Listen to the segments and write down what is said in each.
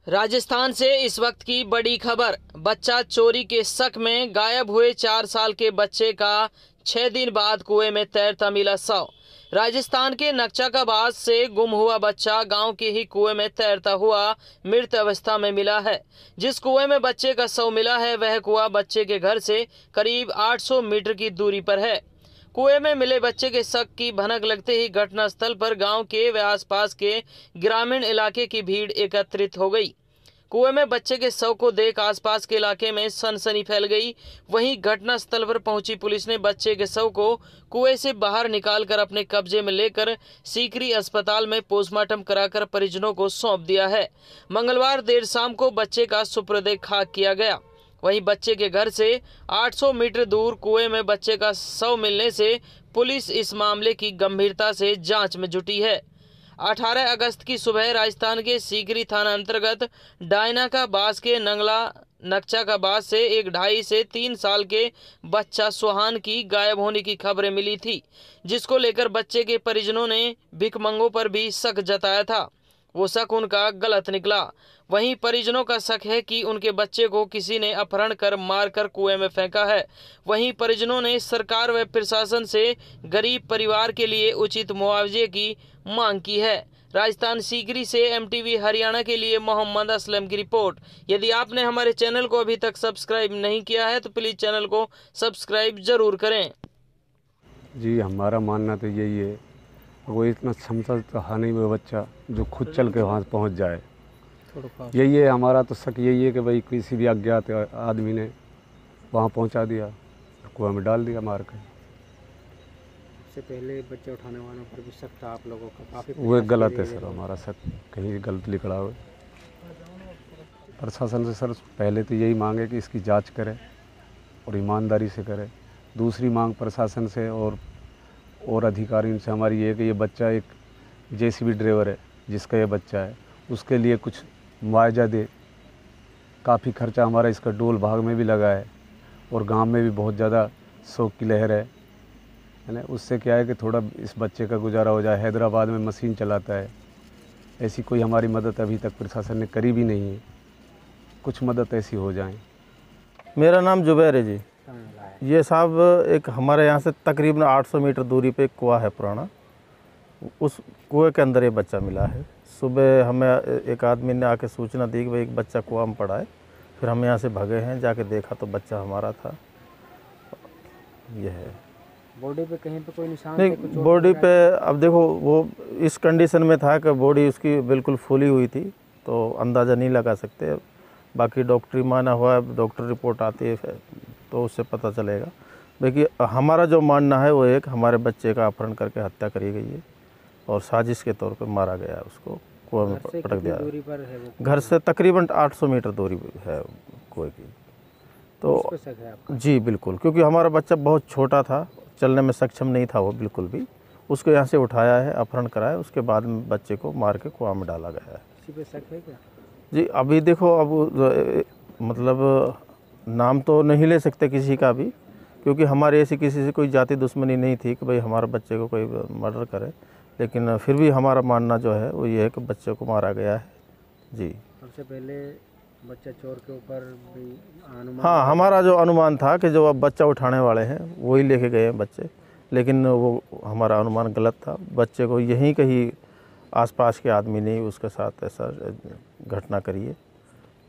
राजस्थान से इस वक्त की बड़ी खबर। बच्चा चोरी के शक में गायब हुए 4 साल के बच्चे का 6 दिन बाद कुएं में तैरता मिला शव। राजस्थान के नक्चाकाबाद से गुम हुआ बच्चा गांव के ही कुएं में तैरता हुआ मृत अवस्था में मिला है। जिस कुएं में बच्चे का शव मिला है वह कुआं बच्चे के घर से करीब 800 मीटर की दूरी पर है। कुएं में मिले बच्चे के शक की भनक लगते ही घटनास्थल पर गांव के व आसपास के ग्रामीण इलाके की भीड़ एकत्रित हो गई। कुएं में बच्चे के शव को देख आसपास के इलाके में सनसनी फैल गई। वहीं घटनास्थल पर पहुंची पुलिस ने बच्चे के शव को कुएं से बाहर निकालकर अपने कब्जे में लेकर सीकरी अस्पताल में पोस्टमार्टम कराकर परिजनों को सौंप दिया है। मंगलवार देर शाम को बच्चे का सुपुर्द खाक किया गया। वहीं बच्चे के घर से 800 मीटर दूर कुएं में बच्चे का शव मिलने से पुलिस इस मामले की गंभीरता से जांच में जुटी है। 18 अगस्त की सुबह राजस्थान के सीकरी थाना अंतर्गत डायना का बास के नंगला नक्चाकाबाद से एक 2.5 से 3 साल के बच्चा सुहान की गायब होने की खबरें मिली थी, जिसको लेकर बच्चे के परिजनों ने भिखमंगों पर भी शक जताया था। वो शक उनका गलत निकला। वहीं परिजनों का शक है कि उनके बच्चे को किसी ने अपहरण कर मारकर कुएं में फेंका है। वहीं परिजनों ने सरकार व प्रशासन से गरीब परिवार के लिए उचित मुआवजे की मांग की है। राजस्थान सीकरी से एमटीवी हरियाणा के लिए मोहम्मद असलम की रिपोर्ट। यदि आपने हमारे चैनल को अभी तक सब्सक्राइब नहीं किया है तो प्लीज़ चैनल को सब्सक्राइब जरूर करें। जी, हमारा मानना तो यही है, वो इतना क्षमता तो है नहीं वो बच्चा जो खुद चल के वहाँ पहुँच जाए। यही है हमारा तो शक, यही है कि भाई किसी भी अज्ञात आदमी ने वहाँ पहुँचा दिया, कुआं में डाल दिया मार कर। इससे पहले बच्चे उठाने वालों पर भी शक था आप लोगों का? काफ़ी वो गलत है सर, हमारा शक कहीं गलत निकला हुआ। प्रशासन से सर पहले तो यही मांग है कि इसकी जांच करे और ईमानदारी से करे। दूसरी मांग प्रशासन से और अधिकारियों से हमारी ये है कि ये बच्चा एक जेसीबी ड्राइवर है जिसका ये बच्चा है, उसके लिए कुछ मुआवजा दे। काफ़ी खर्चा हमारा इसका डोल भाग में भी लगा है और गांव में भी बहुत ज़्यादा शोक की लहर है ना। उससे क्या है कि थोड़ा इस बच्चे का गुजारा हो जाए। हैदराबाद में मशीन चलाता है, ऐसी कोई हमारी मदद अभी तक प्रशासन ने करी भी नहीं है। कुछ मदद ऐसी हो जाए। मेरा नाम जुबैर है जी। ये साहब एक हमारे यहाँ से तकरीबन 800 मीटर दूरी पे एक कुआं है पुराना, उस कुएं के अंदर ये बच्चा मिला है। सुबह हमें एक आदमी ने आके सूचना दी कि भाई एक बच्चा कुआं में पड़ा है। फिर हम यहाँ से भागे हैं, जाके देखा तो बच्चा हमारा था। ये है। बॉडी पे कहीं पे कोई निशान नहीं, बॉडी पे अब देखो वो इस कंडीशन में था कि बॉडी उसकी बिल्कुल फूली हुई थी, तो अंदाज़ा नहीं लगा सकते। बाकी डॉक्टरी माना हुआ है, डॉक्टर रिपोर्ट आती है तो उससे पता चलेगा। देखिए हमारा जो मानना है वो एक हमारे बच्चे का अपहरण करके हत्या करी गई है और साजिश के तौर पे मारा गया है। उसको कुएं में पटक दिया। दूरी पर है वो? घर से तकरीबन 800 मीटर दूरी है कुएं की। तो जी बिल्कुल, क्योंकि हमारा बच्चा बहुत छोटा था, चलने में सक्षम नहीं था वो बिल्कुल भी। उसको यहाँ से उठाया है, अपहरण कराया, उसके बाद में बच्चे को मार के कुआं में डाला गया है। किसी पे शक है क्या? जी अभी देखो, अब मतलब नाम तो नहीं ले सकते किसी का भी, क्योंकि हमारे ऐसी किसी से कोई जाति दुश्मनी नहीं थी कि भाई हमारे बच्चे को कोई मर्डर करे। लेकिन फिर भी हमारा मानना जो है वो ये है कि बच्चे को मारा गया है। जी सबसे पहले बच्चा चोर के ऊपर भी अनुमान? हाँ, हमारा जो अनुमान था कि जो अब बच्चा उठाने वाले हैं वही लेके गए हैं बच्चे, लेकिन वो हमारा अनुमान गलत था। बच्चे को यहीं कहीं आसपास के आदमी ने उसके साथ ऐसा घटना करी है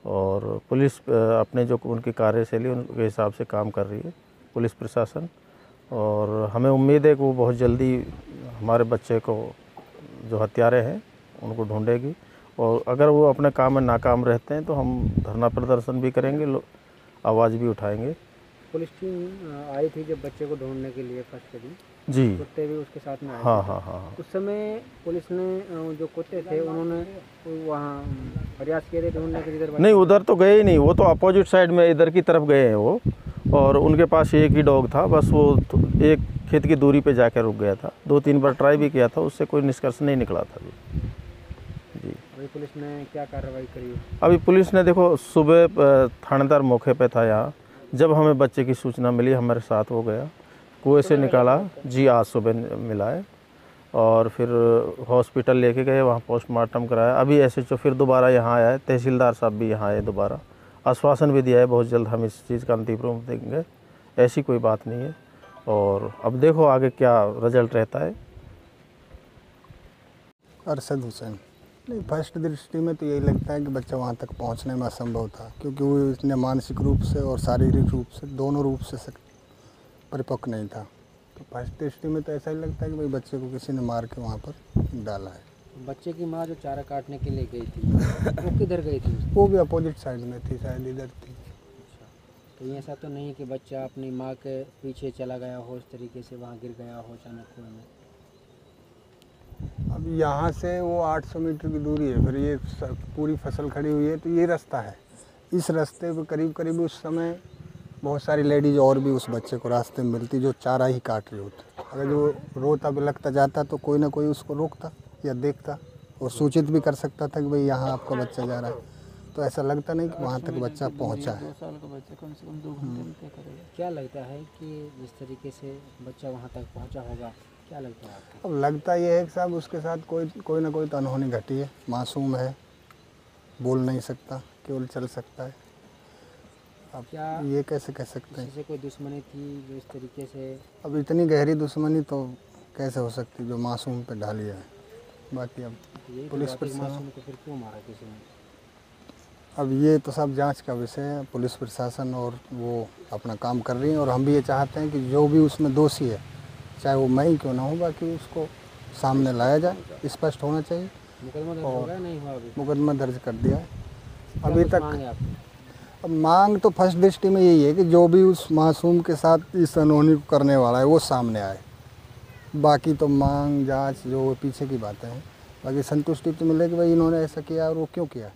और पुलिस अपने जो उनकी कार्यशैली उनके हिसाब से काम कर रही है पुलिस प्रशासन। और हमें उम्मीद है कि वो बहुत जल्दी हमारे बच्चे को जो हत्यारे हैं उनको ढूंढेगी। और अगर वो अपने काम में नाकाम रहते हैं तो हम धरना प्रदर्शन भी करेंगे, आवाज़ भी उठाएंगे। पुलिस टीम आई थी जब बच्चे को ढूंढने के लिए फर्स्ट के दिन? जी, कुत्ते भी उसके साथ में आए? हाँ। उस समय पुलिस ने जो कुत्ते थे उन्होंने वहाँ प्रयास किए थे ढूंढने के? इधर नहीं, उधर तो गए ही नहीं, वो तो अपोजिट साइड में इधर की तरफ गए हैं वो। और उनके पास एक ही डॉग था, बस वो एक खेत की दूरी पे जाकर रुक गया था। 2-3 बार ट्राई भी किया था, उससे कोई निष्कर्ष नहीं निकला था जी। अभी पुलिस ने क्या कार्रवाई करी? अभी पुलिस ने देखो, सुबह थानेदार मौके पे था यहाँ, जब हमें बच्चे की सूचना मिली हमारे साथ वो गया, कुएं से निकाला जी। आज सुबह मिला है और फिर हॉस्पिटल लेके गए, वहाँ पोस्टमार्टम कराया। अभी SHO फिर दोबारा यहाँ आया है, तहसीलदार साहब भी यहाँ आए दोबारा, आश्वासन भी दिया है बहुत जल्द हम इस चीज़ का अंतिम रूप देंगे, ऐसी कोई बात नहीं है। और अब देखो आगे क्या रिजल्ट रहता है। अरशद हुसैन। नहीं, फर्स्ट दृष्टि में तो यही लगता है कि बच्चा वहाँ तक पहुँचने में असंभव था, क्योंकि वो इतने मानसिक रूप से और शारीरिक रूप से दोनों रूप से परिपक्व नहीं था। तो फर्स्ट दृष्टि में तो ऐसा ही लगता है कि भाई बच्चे को किसी ने मार के वहाँ पर डाला है। बच्चे की माँ जो चारा काटने के लिए गई थी वो किधर गई थी? वो भी अपोजिट साइड में थी, शायद इधर थी। अच्छा, कहीं ऐसा तो नहीं कि बच्चा अपनी माँ के पीछे चला गया हो, इस तरीके से वहाँ गिर गया हो अचानक कुएं में? अब यहाँ से वो 800 मीटर की दूरी है, फिर ये पूरी फसल खड़ी हुई है, तो ये रास्ता है। इस रास्ते पे करीब करीब उस समय बहुत सारी लेडीज और भी उस बच्चे को रास्ते में मिलती जो चारा ही काट रही होती। अगर जो रोता बिलखता जाता तो कोई ना कोई उसको रोकता या देखता और सूचित भी कर सकता था कि भाई यहाँ आपका बच्चा जा रहा है। तो ऐसा लगता नहीं कि वहाँ तक बच्चा पहुँचा है। 2 साल का बच्चा कम से कम 2 घंटे में क्या करेगा? क्या लगता है कि जिस तरीके से बच्चा वहाँ तक पहुँचा होगा, क्या लगता है आपको? अब लगता ये है कि साहब उसके साथ कोई ना कोई तो अनहोनी घटी है। मासूम है, बोल नहीं सकता, केवल चल सकता है। अब क्या ये कैसे कह सकते हैं? किसी से कोई दुश्मनी थी जो इस तरीके से? अब इतनी गहरी दुश्मनी तो कैसे हो सकती जो मासूम पे ढाली है। बाकी अब यही पुलिस तो प्रशासन, मासूम को फिर क्यों मारा किसी ने? अब ये तो सब जांच का विषय है। पुलिस प्रशासन और वो अपना काम कर रही है और हम भी ये चाहते हैं कि जो भी उसमें दोषी है, चाहे वो मैं ही क्यों ना हो, बाकी उसको सामने लाया जाए, स्पष्ट होना चाहिए। मुकदमा दर्ज हो गया नहीं हुआ अभी? मुकदमा दर्ज कर दिया है क्या अभी कुछ तक। मांग है आपकी? अब मांग तो फर्स्ट दृष्टि में यही है कि जो भी उस मासूम के साथ इस अनहोनी को करने वाला है वो सामने आए। बाकी तो मांग जांच जो पीछे की बातें हैं, बाकी संतुष्टि तो मिले कि भाई इन्होंने ऐसा किया और वो क्यों किया।